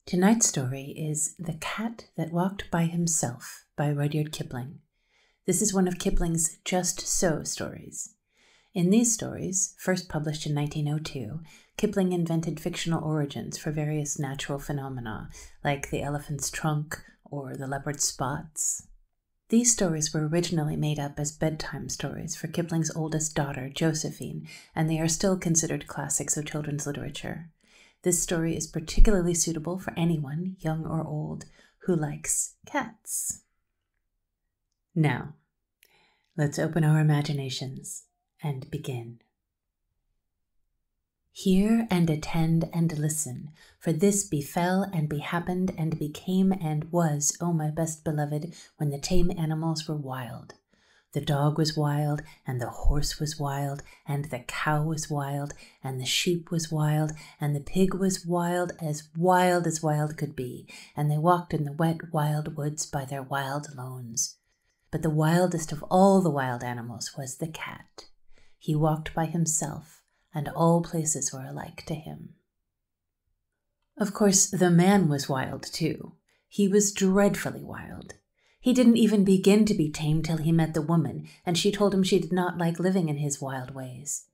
Tonight's story is The Cat That Walked by Himself by Rudyard Kipling. This is one of Kipling's Just So stories. In these stories, first published in 1902, Kipling invented fictional origins for various natural phenomena, like the elephant's trunk or the leopard's spots. These stories were originally made up as bedtime stories for Kipling's oldest daughter, Josephine, and they are still considered classics of children's literature. This story is particularly suitable for anyone, young or old, who likes cats. Now, let's open our imaginations and begin. Hear and attend and listen, for this befell and behappened and became and was, O my best beloved, when the tame animals were wild. The dog was wild, and the horse was wild, and the cow was wild, and the sheep was wild, and the pig was wild as wild could be, and they walked in the wet wild woods by their wild lones. But the wildest of all the wild animals was the cat. He walked by himself, and all places were alike to him. Of course, the man was wild too. He was dreadfully wild. He didn't even begin to be tame till he met the woman, and she told him she did not like living in his wild ways.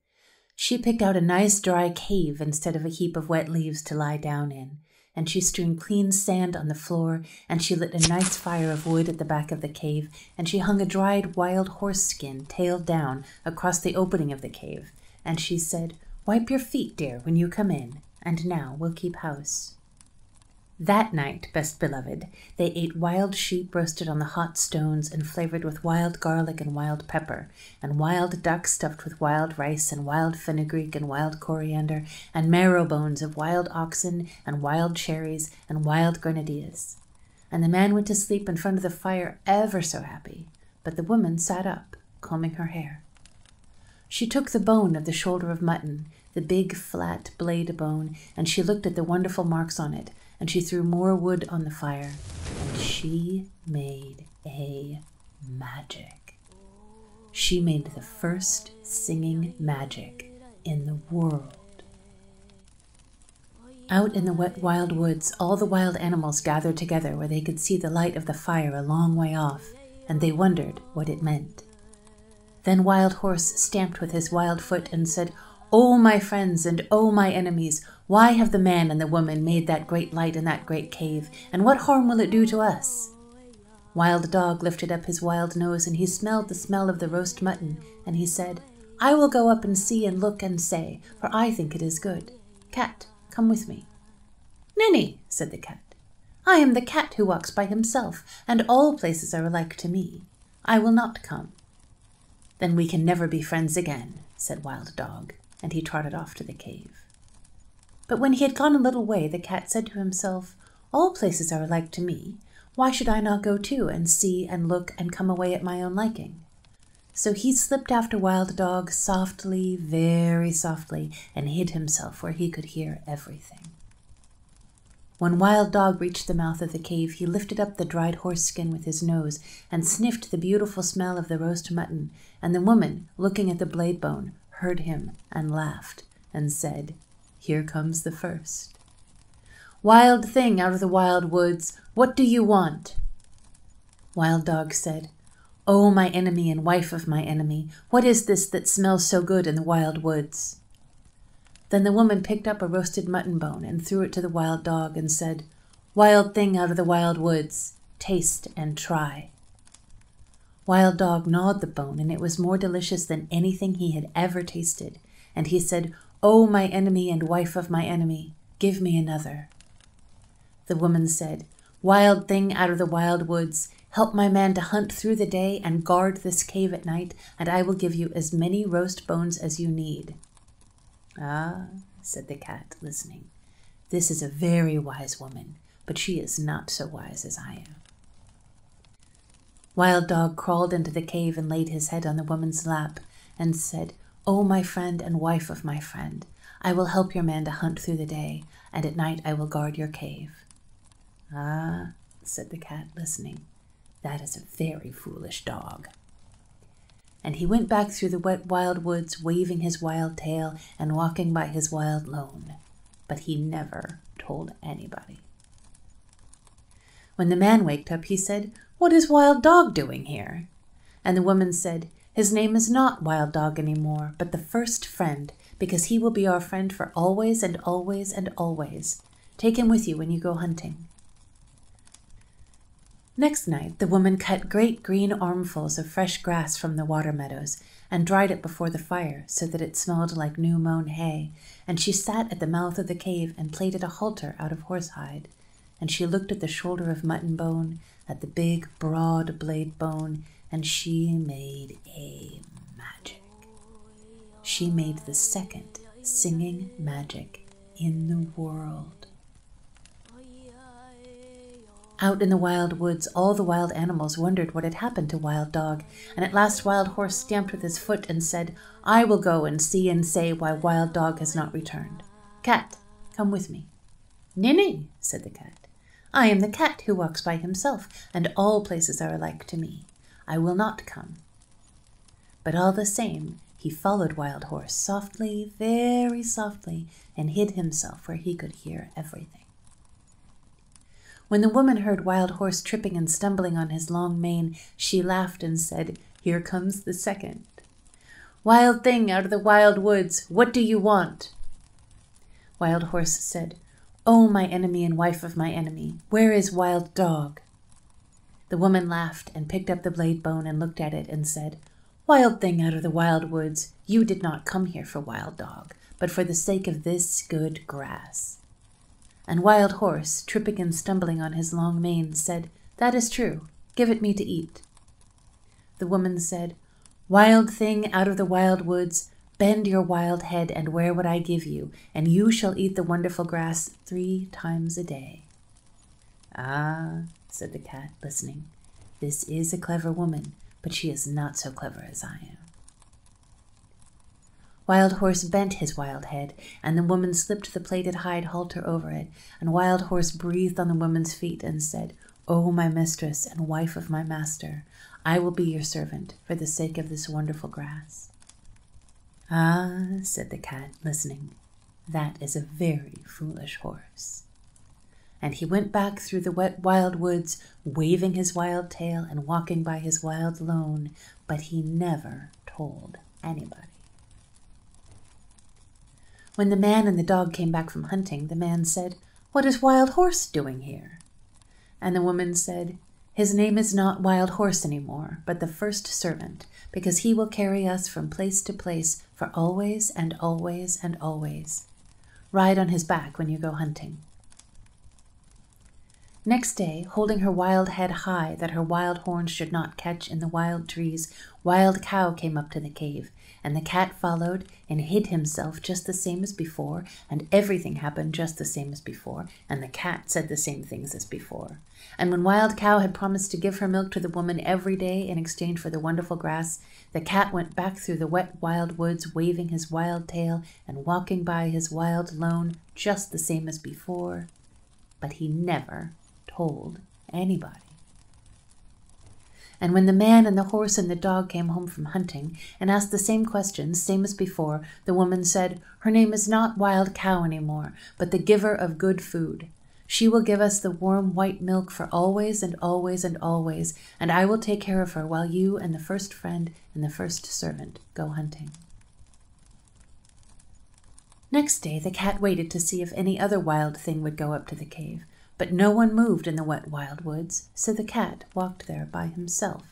She picked out a nice dry cave instead of a heap of wet leaves to lie down in, and she strewn clean sand on the floor, and she lit a nice fire of wood at the back of the cave, and she hung a dried wild horse skin, tail down, across the opening of the cave, and she said, "Wipe your feet, dear, when you come in, and now we'll keep house." That night, best beloved, they ate wild sheep roasted on the hot stones and flavored with wild garlic and wild pepper, and wild duck stuffed with wild rice and wild fenugreek and wild coriander, and marrow bones of wild oxen and wild cherries and wild grenadillas. And the man went to sleep in front of the fire ever so happy, but the woman sat up, combing her hair. She took the bone of the shoulder of mutton, the big flat blade bone, and she looked at the wonderful marks on it, and she threw more wood on the fire, and she made a magic. She made the first singing magic in the world. Out in the wet wild woods, all the wild animals gathered together where they could see the light of the fire a long way off, and they wondered what it meant. Then Wild Horse stamped with his wild foot and said, "O my friends and O my enemies, why have the man and the woman made that great light in that great cave, and what harm will it do to us?" Wild Dog lifted up his wild nose, and he smelled the smell of the roast mutton, and he said, "I will go up and see and look and say, for I think it is good. Cat, come with me." "Ninny," said the cat, "I am the cat who walks by himself, and all places are alike to me. I will not come." "Then we can never be friends again," said Wild Dog, and he trotted off to the cave. But when he had gone a little way, the cat said to himself, "All places are alike to me. Why should I not go too, and see and look and come away at my own liking?" So he slipped after Wild Dog softly, very softly, and hid himself where he could hear everything. When Wild Dog reached the mouth of the cave, he lifted up the dried horse skin with his nose and sniffed the beautiful smell of the roast mutton, and the woman, looking at the blade bone, heard him and laughed and said, "Here comes the first. Wild thing out of the wild woods, what do you want?" Wild Dog said, "O my enemy and wife of my enemy, what is this that smells so good in the wild woods?" Then the woman picked up a roasted mutton bone and threw it to the Wild Dog and said, "Wild thing out of the wild woods, taste and try." Wild Dog gnawed the bone, and it was more delicious than anything he had ever tasted, and he said, "O my enemy and wife of my enemy, give me another." The woman said, "Wild thing out of the wild woods, help my man to hunt through the day and guard this cave at night, and I will give you as many roast bones as you need." "Ah," said the cat, listening, "this is a very wise woman, but she is not so wise as I am." Wild Dog crawled into the cave and laid his head on the woman's lap and said, "O my friend and wife of my friend, I will help your man to hunt through the day, and at night I will guard your cave." "Ah," said the cat, listening, "that is a very foolish dog." And he went back through the wet wild woods, waving his wild tail and walking by his wild lone. But he never told anybody. When the man waked up, he said, "What is Wild Dog doing here?" And the woman said, "His name is not Wild Dog any more, but the first friend, because he will be our friend for always and always and always. Take him with you when you go hunting." Next night, the woman cut great green armfuls of fresh grass from the water meadows and dried it before the fire so that it smelled like new-mown hay, and she sat at the mouth of the cave and plaited a halter out of horsehide, and she looked at the shoulder of mutton bone, at the big, broad blade bone, and she made a magic. She made the second singing magic in the world. Out in the wild woods, all the wild animals wondered what had happened to Wild Dog, and at last Wild Horse stamped with his foot and said, "I will go and see and say why Wild Dog has not returned. Cat, come with me." "Ninny," said the cat. "I am the cat who walks by himself, and all places are alike to me. I will not come." But all the same, he followed Wild Horse softly, very softly, and hid himself where he could hear everything. When the woman heard Wild Horse tripping and stumbling on his long mane, she laughed and said, "Here comes the second. Wild thing out of the wild woods, what do you want?" Wild Horse said, "Oh, my enemy and wife of my enemy, where is Wild Dog?" The woman laughed and picked up the blade bone and looked at it and said, "Wild thing out of the wild woods, you did not come here for Wild Dog, but for the sake of this good grass." And Wild Horse, tripping and stumbling on his long mane, said, "That is true. Give it me to eat." The woman said, "Wild thing out of the wild woods, bend your wild head and wear what I give you, and you shall eat the wonderful grass 3 times a day." "Ah," said the cat, listening, "this is a clever woman, but she is not so clever as I am." Wild Horse bent his wild head, and the woman slipped the plaited hide halter over it, and Wild Horse breathed on the woman's feet and said, "O my mistress and wife of my master, I will be your servant for the sake of this wonderful grass." "Ah," said the cat, listening, "that is a very foolish horse." And he went back through the wet wild woods, waving his wild tail and walking by his wild lone, but he never told anybody. When the man and the dog came back from hunting, the man said, "What is Wild Horse doing here?" And the woman said, "His name is not Wild Horse any more, but the first servant, because he will carry us from place to place for always and always and always. Ride on his back when you go hunting." Next day, holding her wild head high that her wild horns should not catch in the wild trees, Wild Cow came up to the cave, and the cat followed and hid himself just the same as before, and everything happened just the same as before, and the cat said the same things as before. And when Wild Cow had promised to give her milk to the woman every day in exchange for the wonderful grass, the cat went back through the wet wild woods, waving his wild tail and walking by his wild lone just the same as before, but he never told anybody. And when the man and the horse and the dog came home from hunting and asked the same questions, same as before, the woman said, "Her name is not Wild Cow any more, but the giver of good food. She will give us the warm white milk for always and always and always, and I will take care of her while you and the first friend and the first servant go hunting." Next day the cat waited to see if any other wild thing would go up to the cave. But no one moved in the wet wild woods, so the cat walked there by himself.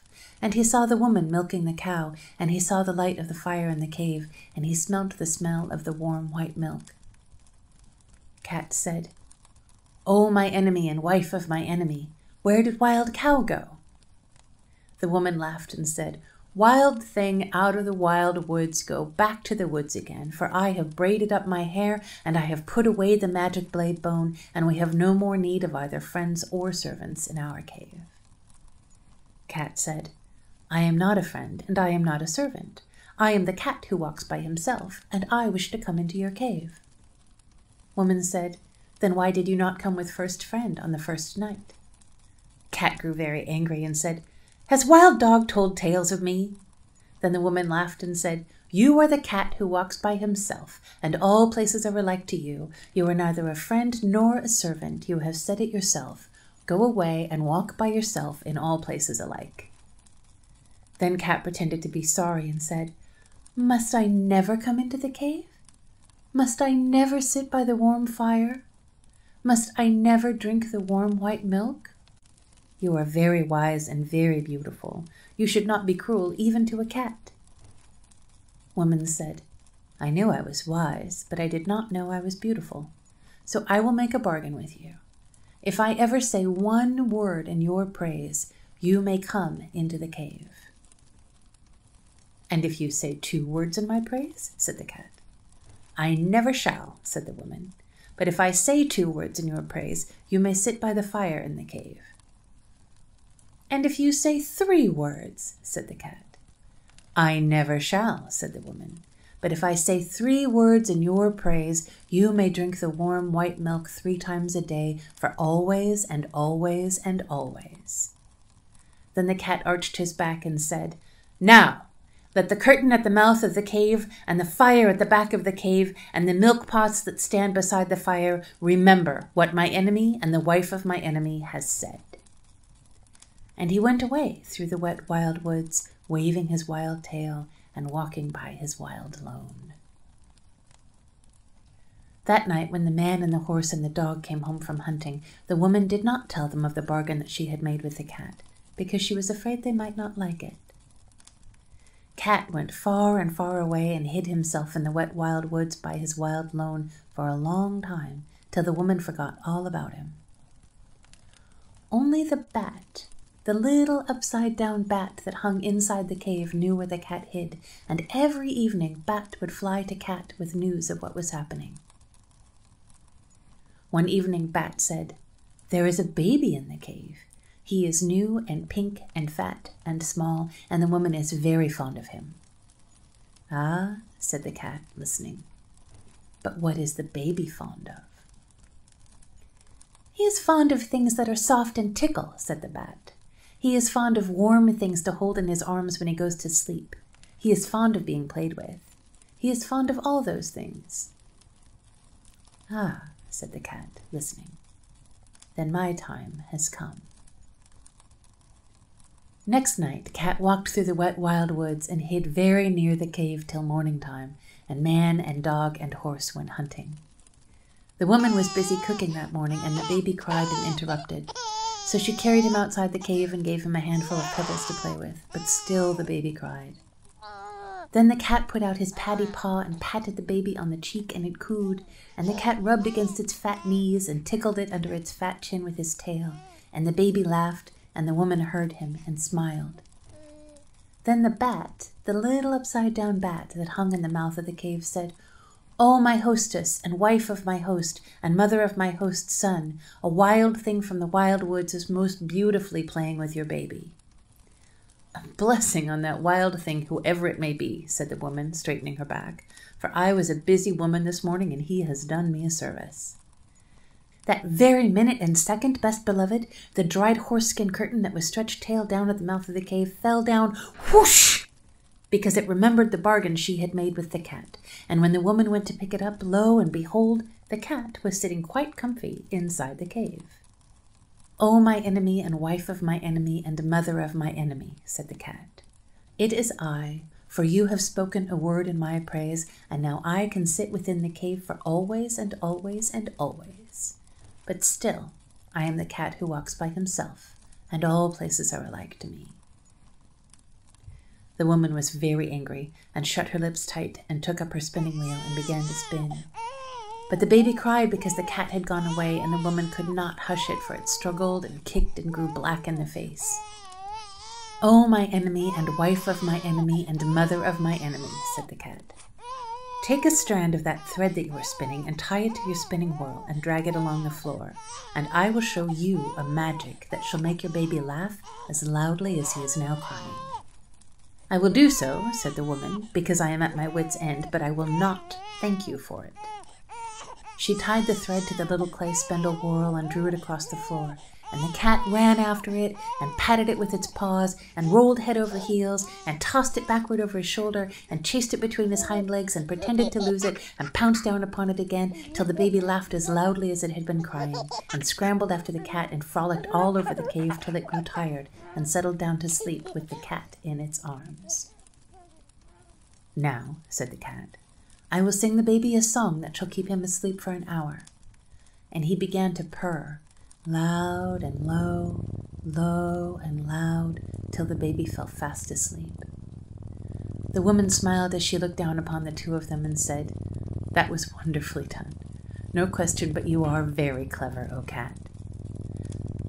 And he saw the woman milking the cow, and he saw the light of the fire in the cave, and he smelt the smell of the warm white milk. Cat said, "O my enemy and wife of my enemy, where did Wild Cow go?" The woman laughed and said, "Wild thing out of the wild woods, go back to the woods again, for I have braided up my hair, and I have put away the magic blade bone, and we have no more need of either friends or servants in our cave." Cat said, "I am not a friend, and I am not a servant. I am the cat who walks by himself, and I wish to come into your cave." Woman said, "Then why did you not come with first friend on the first night?" Cat grew very angry and said, "Has Wild Dog told tales of me?" Then the woman laughed and said, "You are the cat who walks by himself, and all places are alike to you. You are neither a friend nor a servant. You have said it yourself. Go away and walk by yourself in all places alike." Then Cat pretended to be sorry and said, "Must I never come into the cave? Must I never sit by the warm fire? Must I never drink the warm white milk? You are very wise and very beautiful. You should not be cruel even to a cat." Woman said, "I knew I was wise, but I did not know I was beautiful. So I will make a bargain with you. If I ever say one word in your praise, you may come into the cave." "And if you say 2 words in my praise?" said the cat. "I never shall," said the woman. "But if I say 2 words in your praise, you may sit by the fire in the cave." "And if you say 3 words?" said the cat. "I never shall," said the woman. "But if I say 3 words in your praise, you may drink the warm white milk 3 times a day for always and always and always." Then the cat arched his back and said, "Now, let the curtain at the mouth of the cave and the fire at the back of the cave and the milk pots that stand beside the fire remember what my enemy and the wife of my enemy has said." And he went away through the wet wild woods, waving his wild tail and walking by his wild lone. That night, when the man and the horse and the dog came home from hunting, the woman did not tell them of the bargain that she had made with the cat, because she was afraid they might not like it. Cat went far and far away and hid himself in the wet wild woods by his wild lone for a long time, till the woman forgot all about him. Only the bat, the little upside-down bat that hung inside the cave, knew where the cat hid, and every evening Bat would fly to Cat with news of what was happening. One evening Bat said, "There is a baby in the cave. He is new and pink and fat and small, and the woman is very fond of him." "Ah," said the cat, listening. "But what is the baby fond of?" "He is fond of things that are soft and tickle," said the bat. "He is fond of warm things to hold in his arms when he goes to sleep. He is fond of being played with. He is fond of all those things." "Ah," said the cat, listening. "Then my time has come." Next night, Cat walked through the wet wild woods and hid very near the cave till morning time, and man and dog and horse went hunting. The woman was busy cooking that morning, and the baby cried and interrupted. So she carried him outside the cave and gave him a handful of pebbles to play with, but still the baby cried. Then the cat put out his paddy paw and patted the baby on the cheek, and it cooed, and the cat rubbed against its fat knees and tickled it under its fat chin with his tail, and the baby laughed, and the woman heard him and smiled. Then the bat, the little upside-down bat that hung in the mouth of the cave, said, "Oh, my hostess, and wife of my host, and mother of my host's son, a wild thing from the wild woods is most beautifully playing with your baby." "A blessing on that wild thing, whoever it may be," said the woman, straightening her back, "for I was a busy woman this morning, and he has done me a service." That very minute and second, best beloved, the dried horse-skin curtain that was stretched tail down at the mouth of the cave fell down, whoosh, because it remembered the bargain she had made with the cat, and when the woman went to pick it up, lo and behold, the cat was sitting quite comfy inside the cave. "Oh, my enemy and wife of my enemy and mother of my enemy," said the cat, "it is I, for you have spoken a word in my praise, and now I can sit within the cave for always and always and always. But still, I am the cat who walks by himself, and all places are alike to me." The woman was very angry, and shut her lips tight, and took up her spinning wheel and began to spin. But the baby cried because the cat had gone away, and the woman could not hush it, for it struggled and kicked and grew black in the face. "Oh, my enemy and wife of my enemy and mother of my enemy," said the cat, "take a strand of that thread that you are spinning and tie it to your spinning whirl and drag it along the floor, and I will show you a magic that shall make your baby laugh as loudly as he is now crying." "I will do so," said the woman, "because I am at my wit's end, but I will not thank you for it." She tied the thread to the little clay spindle whorl and drew it across the floor, and the cat ran after it and patted it with its paws and rolled head over heels and tossed it backward over his shoulder and chased it between his hind legs and pretended to lose it and pounced down upon it again till the baby laughed as loudly as it had been crying and scrambled after the cat and frolicked all over the cave till it grew tired and settled down to sleep with the cat in its arms. "Now," said the cat, "I will sing the baby a song that shall keep him asleep for an hour." And he began to purr, loud and low, low and loud, till the baby fell fast asleep. The woman smiled as she looked down upon the two of them and said, "That was wonderfully done. No question but you are very clever, O cat."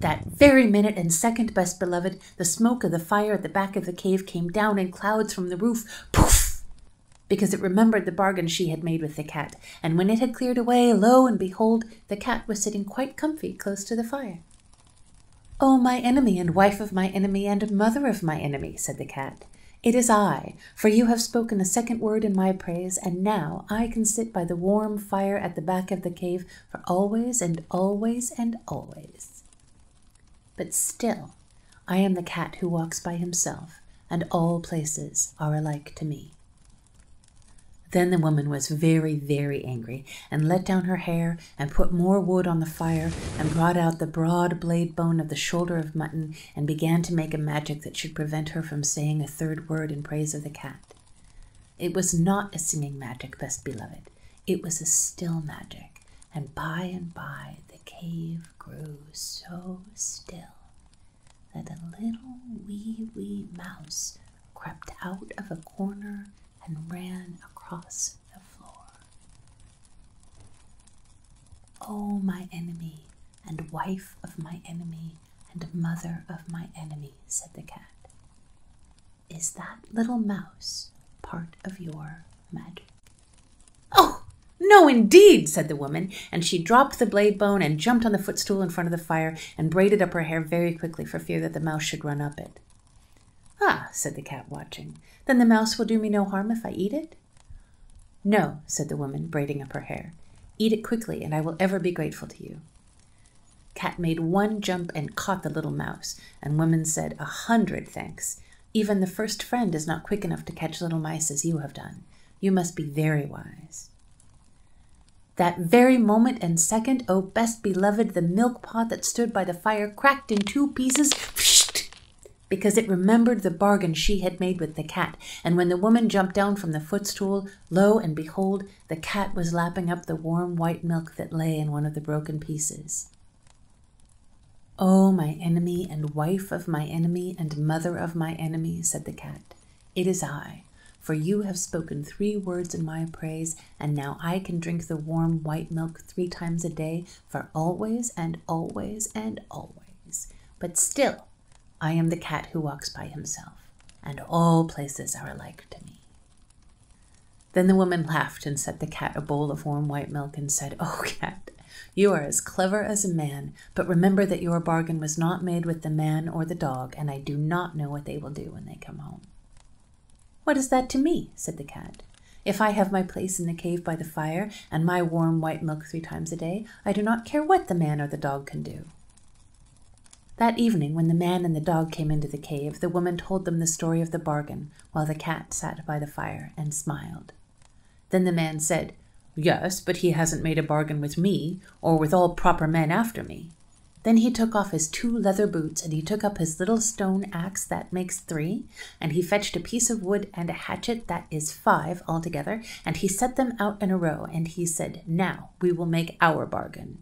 That very minute and second, best beloved, the smoke of the fire at the back of the cave came down in clouds from the roof, poof! Because it remembered the bargain she had made with the cat, and when it had cleared away, lo and behold, the cat was sitting quite comfy close to the fire. "Oh, my enemy, and wife of my enemy, and mother of my enemy," said the cat, "it is I, for you have spoken a second word in my praise, and now I can sit by the warm fire at the back of the cave for always and always and always. But still, I am the cat who walks by himself, and all places are alike to me." Then the woman was very, very angry, and let down her hair, and put more wood on the fire, and brought out the broad blade bone of the shoulder of mutton, and began to make a magic that should prevent her from saying a third word in praise of the cat. It was not a singing magic, best beloved. It was a still magic, and by the cave grew so still that a little wee mouse crept out of a corner and ran across the floor. "Oh, my enemy, and wife of my enemy, and mother of my enemy," said the cat, "is that little mouse part of your magic?" "Oh, no, indeed," said the woman, and she dropped the blade bone and jumped on the footstool in front of the fire and braided up her hair very quickly for fear that the mouse should run up it. "Ah," said the cat, watching, "then the mouse will do me no harm if I eat it?" "No," said the woman, braiding up her hair. "Eat it quickly, and I will ever be grateful to you." Cat made one jump and caught the little mouse, and woman said 100 thanks. "Even the first friend is not quick enough to catch little mice as you have done. You must be very wise." That very moment and second, O best beloved, the milk pot that stood by the fire cracked in 2 pieces, because it remembered the bargain she had made with the cat, and when the woman jumped down from the footstool, lo and behold, the cat was lapping up the warm white milk that lay in one of the broken pieces. "Oh, my enemy, and wife of my enemy, and mother of my enemy," said the cat, "it is I, for you have spoken 3 words in my praise, and now I can drink the warm white milk 3 times a day for always and always and always. But still, I am the cat who walks by himself, and all places are alike to me." Then the woman laughed and set the cat a bowl of warm white milk and said, "Oh, cat, you are as clever as a man, but remember that your bargain was not made with the man or the dog, and I do not know what they will do when they come home." "What is that to me?" said the cat. "If I have my place in the cave by the fire and my warm white milk 3 times a day, I do not care what the man or the dog can do." That evening, when the man and the dog came into the cave, the woman told them the story of the bargain, while the cat sat by the fire and smiled. Then the man said, "Yes, but he hasn't made a bargain with me, or with all proper men after me." Then he took off his 2 leather boots, and he took up his little stone axe that makes 3, and he fetched a piece of wood and a hatchet that is 5 altogether, and he set them out in a row, and he said, "Now we will make our bargain.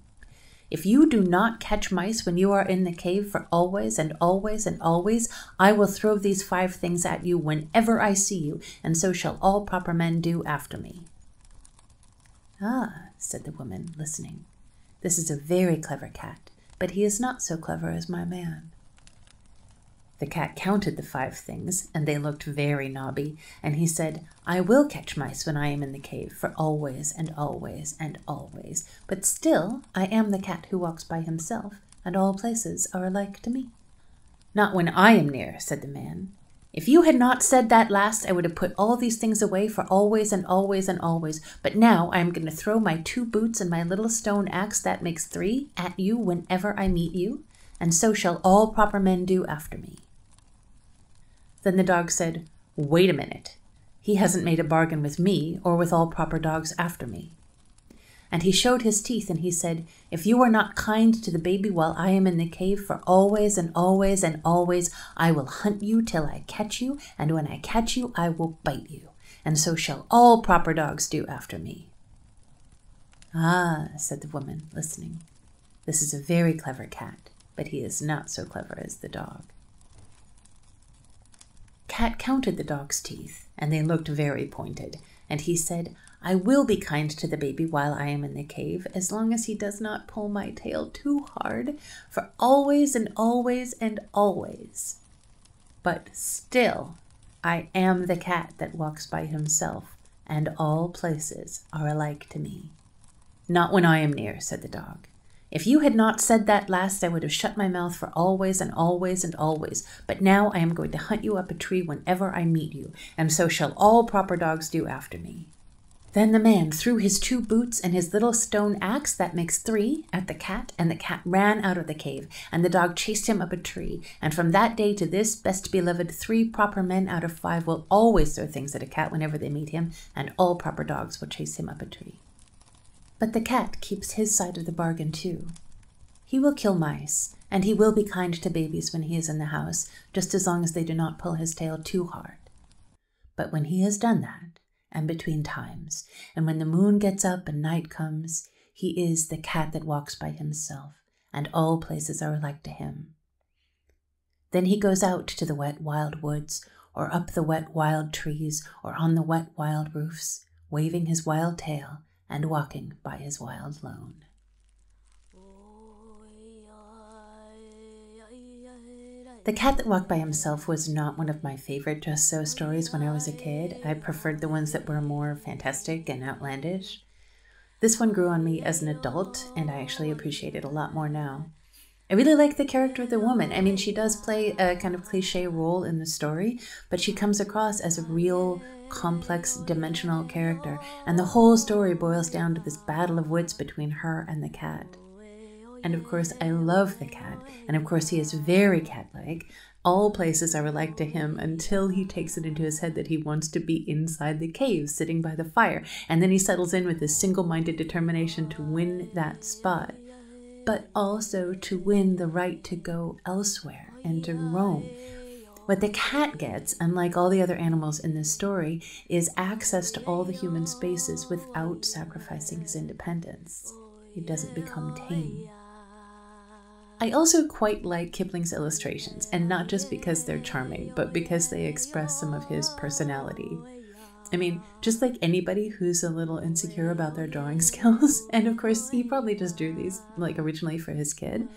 If you do not catch mice when you are in the cave for always and always and always, I will throw these 5 things at you whenever I see you, and so shall all proper men do after me." "Ah," said the woman, listening, "this is a very clever cat, but he is not so clever as my man." The cat counted the 5 things, and they looked very knobby, and he said, "I will catch mice when I am in the cave for always and always and always, but still I am the cat who walks by himself, and all places are alike to me." "Not when I am near," said the man. "If you had not said that last, I would have put all these things away for always and always and always, but now I am going to throw my 2 boots and my little stone axe that makes 3 at you whenever I meet you, and so shall all proper men do after me." Then the dog said, "Wait a minute. He hasn't made a bargain with me or with all proper dogs after me." And he showed his teeth, and he said, "If you are not kind to the baby while I am in the cave, for always and always and always, I will hunt you till I catch you, and when I catch you, I will bite you, and so shall all proper dogs do after me." "Ah," said the woman, listening, "this is a very clever cat, but he is not so clever as the dog." Cat counted the dog's teeth, and they looked very pointed, and he said, "I will be kind to the baby while I am in the cave, as long as he does not pull my tail too hard, for always and always and always. But still, I am the cat that walks by himself, and all places are alike to me." "Not when I am near," said the dog. "If you had not said that last, I would have shut my mouth for always and always and always. But now I am going to hunt you up a tree whenever I meet you, and so shall all proper dogs do after me." Then the man threw his 2 boots and his little stone axe, that makes 3, at the cat, and the cat ran out of the cave, and the dog chased him up a tree. And from that day to this, best beloved, 3 proper men out of 5 will always throw things at a cat whenever they meet him, and all proper dogs will chase him up a tree. But the cat keeps his side of the bargain too. He will kill mice, and he will be kind to babies when he is in the house, just as long as they do not pull his tail too hard. But when he has done that, and between times, and when the moon gets up and night comes, he is the cat that walks by himself, and all places are alike to him. Then he goes out to the wet wild woods, or up the wet wild trees, or on the wet wild roofs, waving his wild tail and walking by his wild lone. The Cat That Walked by Himself was not one of my favorite Just So stories when I was a kid. I preferred the ones that were more fantastic and outlandish. This one grew on me as an adult, and I actually appreciate it a lot more now. I really like the character of the woman. I mean, she does play a kind of cliche role in the story, but she comes across as a real, complex, dimensional character, and the whole story boils down to this battle of wits between her and the cat. And of course, I love the cat, and of course he is very cat-like. All places are alike to him until he takes it into his head that he wants to be inside the cave, sitting by the fire, and then he settles in with this single-minded determination to win that spot, but also to win the right to go elsewhere and to roam. What the cat gets, unlike all the other animals in this story, is access to all the human spaces without sacrificing his independence. He doesn't become tame. I also quite like Kipling's illustrations, and not just because they're charming, but because they express some of his personality. I mean, just like anybody who's a little insecure about their drawing skills, and of course he probably just drew these like originally for his kid,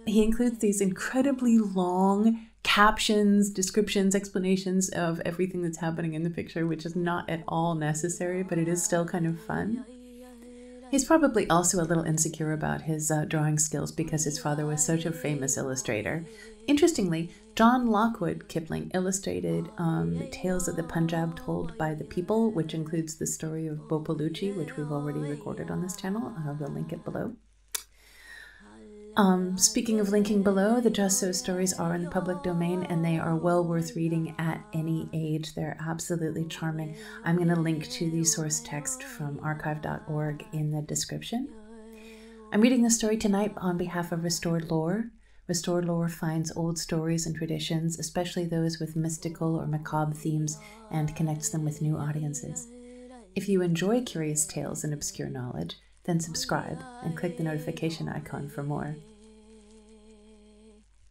he includes these incredibly long captions, descriptions, explanations of everything that's happening in the picture, which is not at all necessary, but it is still kind of fun. He's probably also a little insecure about his drawing skills because his father was such a famous illustrator. Interestingly, John Lockwood Kipling illustrated Tales of the Punjab Told by the People, which includes the story of Bopaloochee, which we've already recorded on this channel. I will link it below. Speaking of linking below, the Just So stories are in the public domain, and they are well worth reading at any age. They're absolutely charming. I'm going to link to the source text from archive.org in the description. I'm reading this story tonight on behalf of Restored Lore. Restored Lore finds old stories and traditions, especially those with mystical or macabre themes, and connects them with new audiences. If you enjoy curious tales and obscure knowledge, then subscribe and click the notification icon for more.